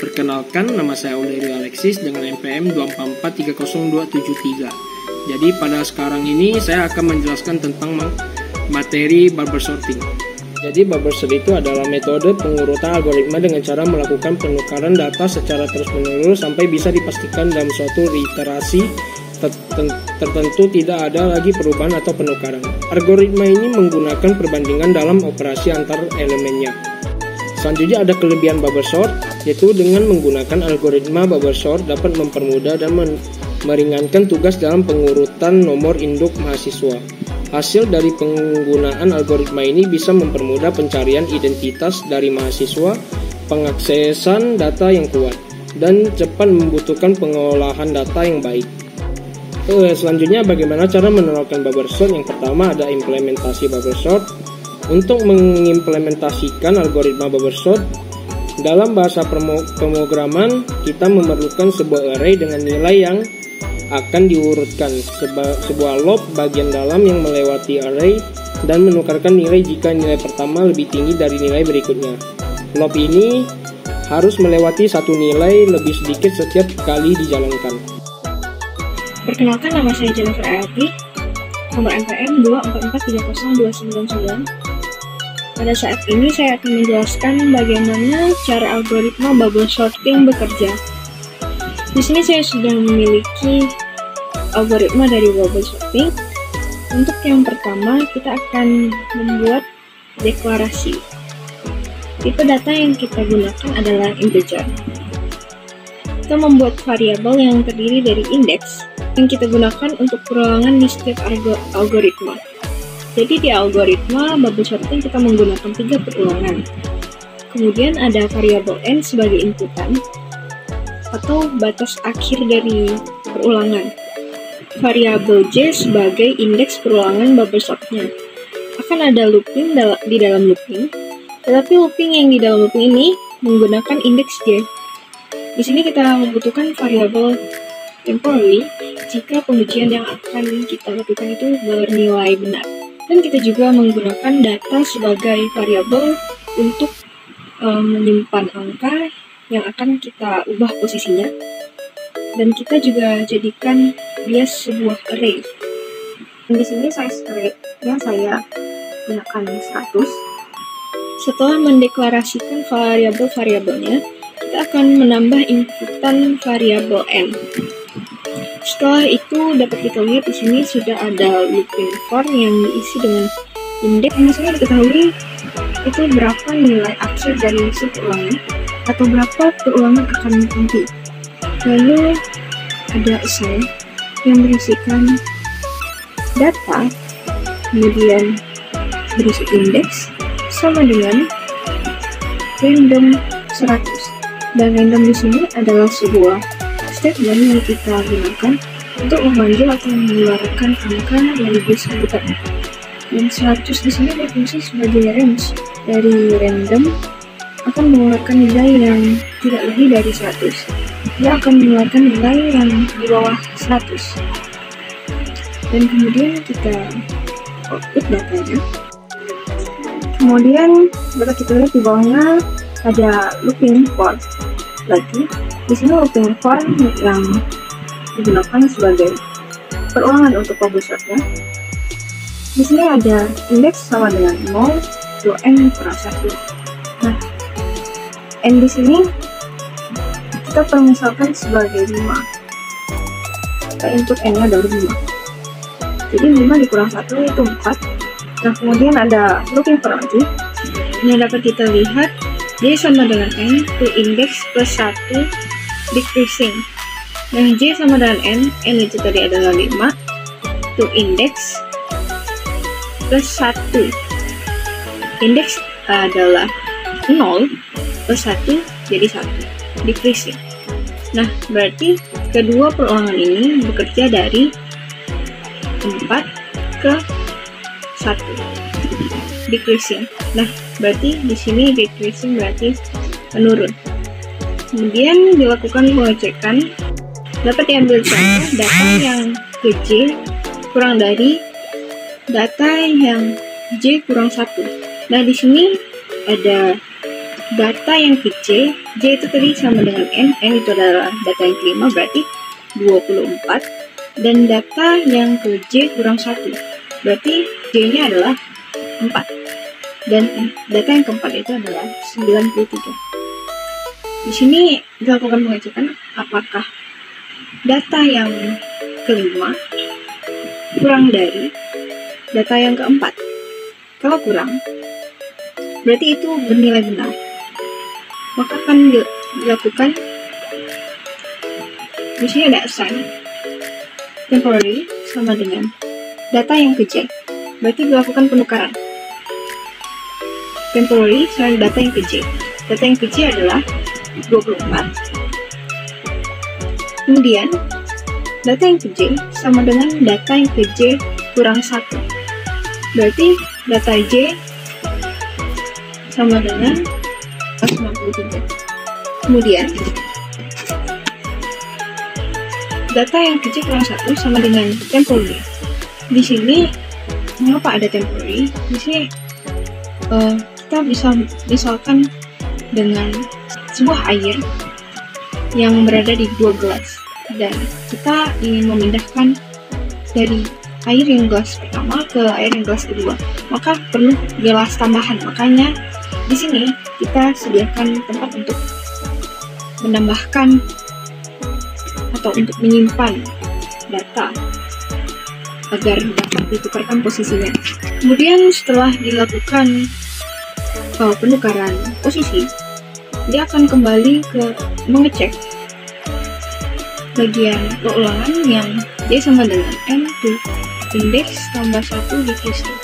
Perkenalkan, nama saya Auderio Alexis dengan NPM 2443023. Jadi pada sekarang ini saya akan menjelaskan tentang materi bubble sorting. Jadi bubble sort itu adalah metode pengurutan algoritma dengan cara melakukan penukaran data secara terus-menerus sampai bisa dipastikan dalam suatu iterasi tertentu tidak ada lagi perubahan atau penukaran. Algoritma ini menggunakan perbandingan dalam operasi antar elemennya. Selanjutnya ada kelebihan bubble sort, yaitu dengan menggunakan algoritma bubble sort dapat mempermudah dan meringankan tugas dalam pengurutan nomor induk mahasiswa. Hasil dari penggunaan algoritma ini bisa mempermudah pencarian identitas dari mahasiswa, pengaksesan data yang kuat, dan cepat membutuhkan pengolahan data yang baik. Selanjutnya bagaimana cara menerapkan bubble sort? Yang pertama ada implementasi bubble sort. Untuk mengimplementasikan algoritma bubble sort dalam bahasa pemrograman, kita memerlukan sebuah array dengan nilai yang akan diurutkan, sebuah loop bagian dalam yang melewati array dan menukarkan nilai jika nilai pertama lebih tinggi dari nilai berikutnya. Loop ini harus melewati satu nilai lebih sedikit setiap kali dijalankan. Perkenalkan, nama saya Jennifer Ayati, nomor NPM 2443029. Pada saat ini saya akan menjelaskan bagaimana cara algoritma bubble sorting bekerja. Di sini saya sudah memiliki algoritma dari bubble sorting. Untuk yang pertama, kita akan membuat deklarasi. Tipe data yang kita gunakan adalah integer. Kita membuat variabel yang terdiri dari indeks yang kita gunakan untuk perulangan di setiap algoritma. Jadi di algoritma bubble sorting kita menggunakan 3 perulangan. Kemudian ada variabel n sebagai inputan atau batas akhir dari perulangan. Variabel j sebagai indeks perulangan bubble sortnya. Akan ada looping di dalam looping, tetapi looping yang di dalam looping ini menggunakan indeks j. Di sini kita membutuhkan variabel temporary jika pengujian yang akan kita lakukan itu bernilai benar. Dan kita juga menggunakan data sebagai variabel untuk menyimpan angka yang akan kita ubah posisinya. Dan kita juga jadikan dia sebuah array. Di sini size array yang saya gunakan 100. Setelah mendeklarasikan variabel-variabelnya, kita akan menambah inputan variabel n. Setelah itu dapat kita lihat di sini sudah ada looping for yang diisi dengan indeks yang misalnya diketahui itu berapa nilai akhir dari si perulangan atau berapa perulangan akan nanti. Lalu ada assign yang berisikan data, kemudian berisi indeks sama dengan random 100. Dan random di sini adalah sebuah statement yang kita gunakan untuk memanggil atau mengeluarkan angka yang disebutkan. Dan 100 di sini berfungsi sebagai range dari random akan mengeluarkan nilai yang tidak lebih dari 100. Dia akan mengeluarkan nilai yang di bawah 100. Dan kemudian kita output datanya. Kemudian dapat kita lihat di bawahnya ada looping for lagi. Di sini looping for yang digunakan sebagai perulangan untuk bubble sortnya. Di sini ada indeks sama dengan 0 to n kurang 1. Nah, n di sini kita permisalkan sebagai 5. Kita input n-nya adalah 5. Jadi 5 dikurang 1 itu 4. Nah, kemudian ada looping for lagi. Ini dapat kita lihat j sama dengan n to index plus 1 decreasing. Nah, j sama dengan n itu tadi adalah 5 to index plus 1. Index adalah 0 plus 1 jadi 1 decreasing. Nah, berarti kedua perulangan ini bekerja dari 4 ke 1 decreasing. Nah, berarti di sini decreasing berarti menurun. Kemudian dilakukan pengecekan, dapat diambil contoh data yang ke J kurang dari data yang J kurang 1. Nah, di sini ada data yang ke J itu tadi sama dengan N itu adalah data yang kelima, berarti 24. Dan data yang ke J kurang 1, berarti J-nya adalah 4. Dan data yang keempat itu adalah 93. Di sini dilakukan pengecekan apakah data yang kelima kurang dari data yang keempat. Kalau kurang, berarti itu bernilai benar. Maka akan dilakukan, di sini ada assign temporary sama dengan data yang ke J. Berarti dilakukan penukaran temporary sama data yang ke J. Data yang ke J adalah 24. Kemudian data yang ke J sama dengan data yang ke J kurang 1. Berarti data J sama dengan 93. Kemudian data yang ke J kurang 1 sama dengan temporary. Di sini mengapa ada temporary? Di sini kita bisa misalkan dengan sebuah air yang berada di 2 gelas dan kita ingin memindahkan dari air yang gelas pertama ke air yang gelas kedua, maka perlu gelas tambahan. Makanya di sini kita sediakan tempat untuk menambahkan atau untuk menyimpan data agar dapat ditukarkan posisinya. Kemudian setelah dilakukan penukaran posisi, dia akan kembali ke mengecek bagian ulangan yang J sama dengan N itu indeks tambah 1 decreasing.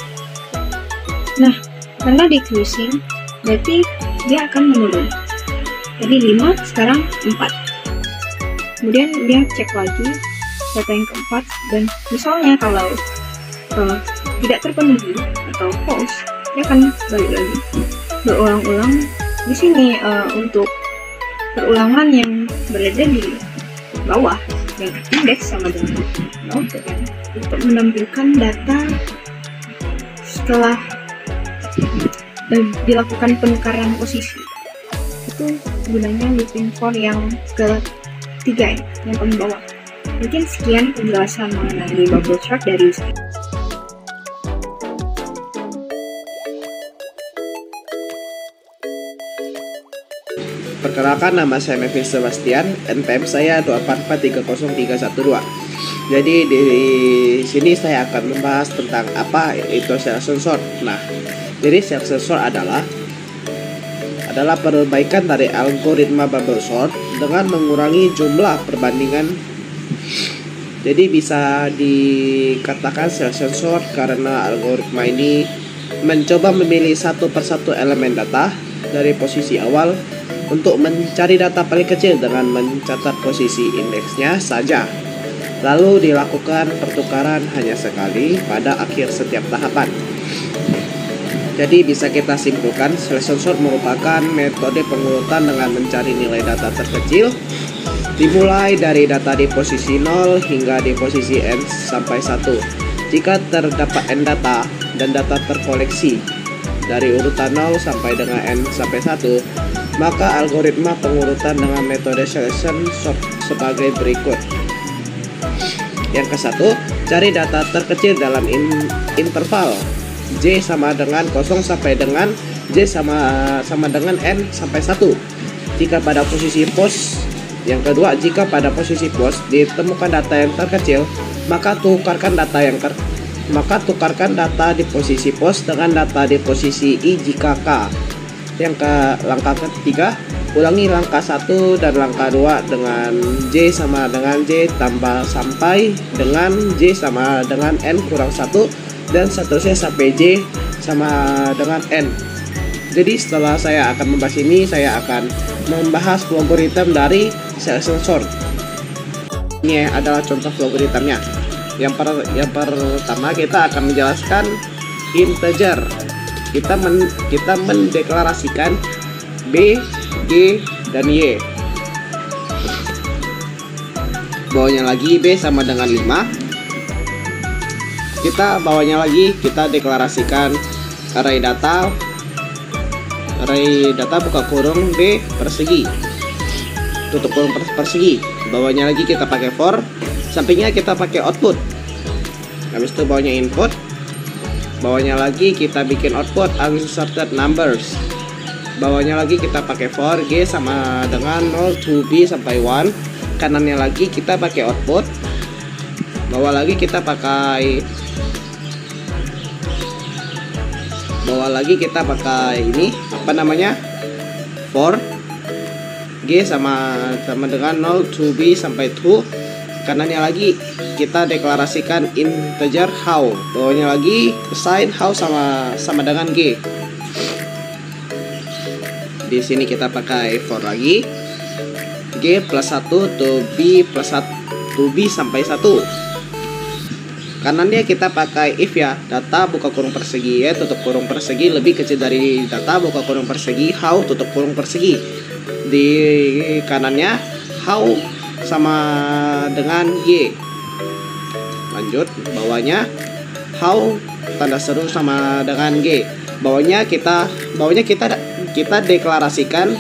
Nah, karena decreasing berarti dia akan menurun. Jadi 5 sekarang 4. Kemudian dia cek lagi data yang keempat, dan misalnya kalau tidak terpenuhi atau false, dia akan balik lagi berulang-ulang. Di sini untuk perulangan yang berada di bawah yang indeks sama dengan 0, untuk menampilkan data setelah dilakukan penukaran posisi. Itu gunanya looping for yang ketiga ya, yang paling bawah. Mungkin sekian penjelasan mengenai bubble chart dari saya. Perkenalkan, nama saya Melvin Sebastian, NPM saya 244303112. Jadi di sini saya akan membahas tentang apa itu selection sort. Nah, jadi selection sort adalah perbaikan dari algoritma bubble sort dengan mengurangi jumlah perbandingan. Jadi bisa dikatakan selection sort karena algoritma ini mencoba memilih satu persatu elemen data dari posisi awal untuk mencari data paling kecil dengan mencatat posisi indeksnya saja. Lalu dilakukan pertukaran hanya sekali pada akhir setiap tahapan. Jadi bisa kita simpulkan, selection sort merupakan metode pengurutan dengan mencari nilai data terkecil dimulai dari data di posisi 0 hingga di posisi n sampai 1. Jika terdapat n data dan data terkoleksi dari urutan 0 sampai dengan n sampai 1, maka algoritma pengurutan dengan metode selection sort sebagai berikut. Yang ke-1, cari data terkecil dalam interval J sama dengan 0 sampai dengan J sama dengan N sampai 1. Jika pada posisi pos. Yang kedua, jika pada posisi pos ditemukan data yang terkecil, maka tukarkan data di posisi pos dengan data di posisi I jika K. Langkah ketiga, ulangi langkah 1 dan langkah 2 dengan J sama dengan J tambah sampai dengan J sama dengan N kurang 1 dan seterusnya sampai J sama dengan N. Jadi setelah saya akan membahas ini, saya akan membahas logaritma dari selection sort. Ini adalah contoh logaritmanya. Yang pertama kita akan menjelaskan integer. Kita mendeklarasikan B G, dan Y. Bawahnya lagi B sama dengan 5. Kita bawahnya lagi kita deklarasikan array data buka kurung B persegi tutup kurung persegi. Bawahnya lagi kita pakai for, sampingnya kita pakai output. Habis itu bawahnya input, bawahnya lagi kita bikin output unsorted numbers. Bawahnya lagi kita pakai for G sama dengan 0 to B sampai 1. Kanannya lagi kita pakai output. Bawah lagi kita pakai ini apa namanya, for G sama dengan 0 to B sampai 2. Kanannya lagi kita deklarasikan integer how. Bawahnya lagi assign how sama dengan G. Di sini kita pakai for lagi G plus 1 to B plus 1 to B sampai 1. Kanannya kita pakai if ya, data buka kurung persegi ya tutup kurung persegi lebih kecil dari data buka kurung persegi how tutup kurung persegi. Di kanannya how sama dengan Y. Lanjut bawahnya how tanda seru sama dengan G. Bawahnya kita deklarasikan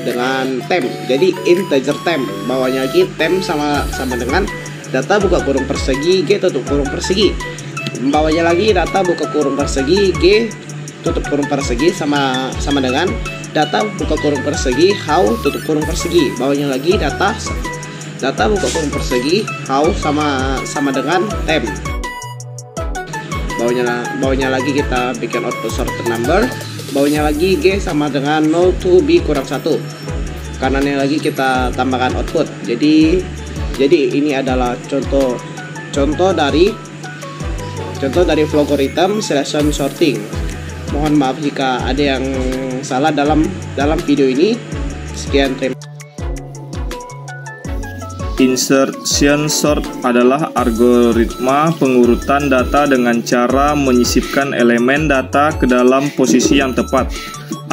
dengan temp. Jadi integer temp. Bawahnya lagi temp sama dengan data buka kurung persegi G tutup kurung persegi. Bawahnya lagi data buka kurung persegi G tutup kurung persegi sama dengan data buka kurung persegi how tutup kurung persegi. Bawahnya lagi data buka kurung persegi how sama dengan temp. Bawahnya lagi kita bikin output sorted number. Bawahnya lagi G sama dengan 0 to B kurang 1. Kanannya lagi kita tambahkan output. Jadi ini adalah contoh dari algorithm selection sorting. Mohon maaf jika ada yang salah dalam video ini. Sekian, terima kasih. Insertion sort adalah algoritma pengurutan data dengan cara menyisipkan elemen data ke dalam posisi yang tepat.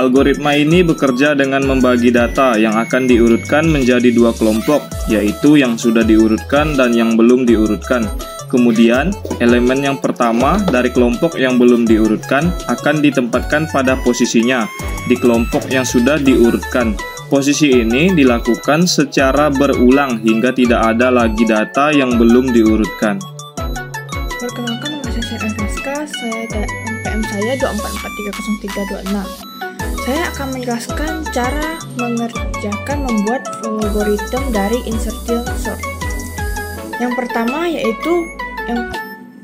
Algoritma ini bekerja dengan membagi data yang akan diurutkan menjadi dua kelompok, yaitu yang sudah diurutkan dan yang belum diurutkan. Kemudian, elemen yang pertama dari kelompok yang belum diurutkan akan ditempatkan pada posisinya di kelompok yang sudah diurutkan. Posisi ini dilakukan secara berulang hingga tidak ada lagi data yang belum diurutkan. Perkenalkan, nama saya RSK, NPM saya 2443036. Saya akan menjelaskan cara membuat algoritma dari insertion sort. Yang pertama yaitu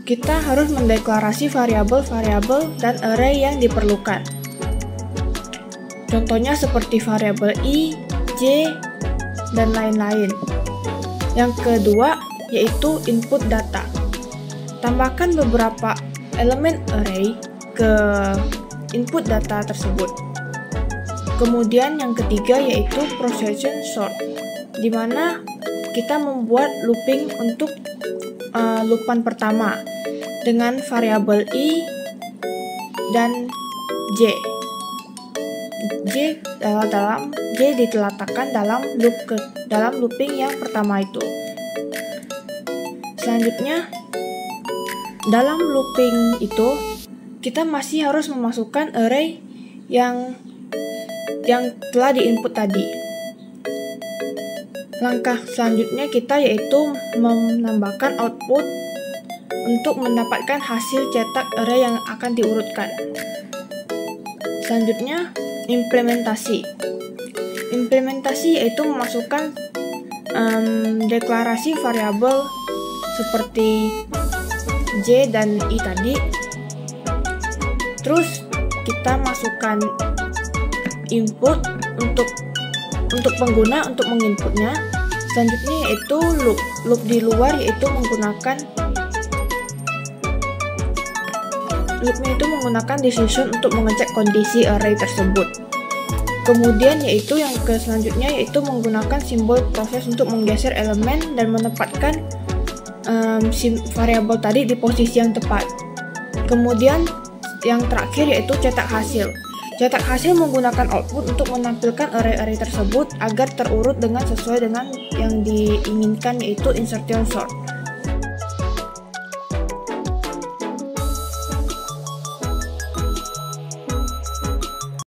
kita harus mendeklarasi variabel-variabel dan array yang diperlukan. Contohnya seperti variabel I, J, dan lain-lain. Yang kedua yaitu input data. Tambahkan beberapa elemen array ke input data tersebut. Kemudian yang ketiga yaitu procession sort, di mana kita membuat looping untuk loopan pertama dengan variabel I dan J. J diterletakkan dalam looping yang pertama itu. Selanjutnya, dalam looping itu kita masih harus memasukkan array yang telah diinput tadi. Langkah selanjutnya kita yaitu menambahkan output untuk mendapatkan hasil cetak array yang akan diurutkan. Selanjutnya, implementasi. Implementasi yaitu memasukkan deklarasi variabel seperti J dan I tadi. Terus kita masukkan input untuk pengguna untuk menginputnya. Selanjutnya yaitu loop di luar yaitu menggunakan decision untuk mengecek kondisi array tersebut. Kemudian yaitu yang selanjutnya yaitu menggunakan simbol proses untuk menggeser elemen dan menempatkan variabel tadi di posisi yang tepat. Kemudian yang terakhir yaitu cetak hasil. Cetak hasil menggunakan output untuk menampilkan array-array tersebut agar terurut dengan sesuai dengan yang diinginkan, yaitu insertion sort.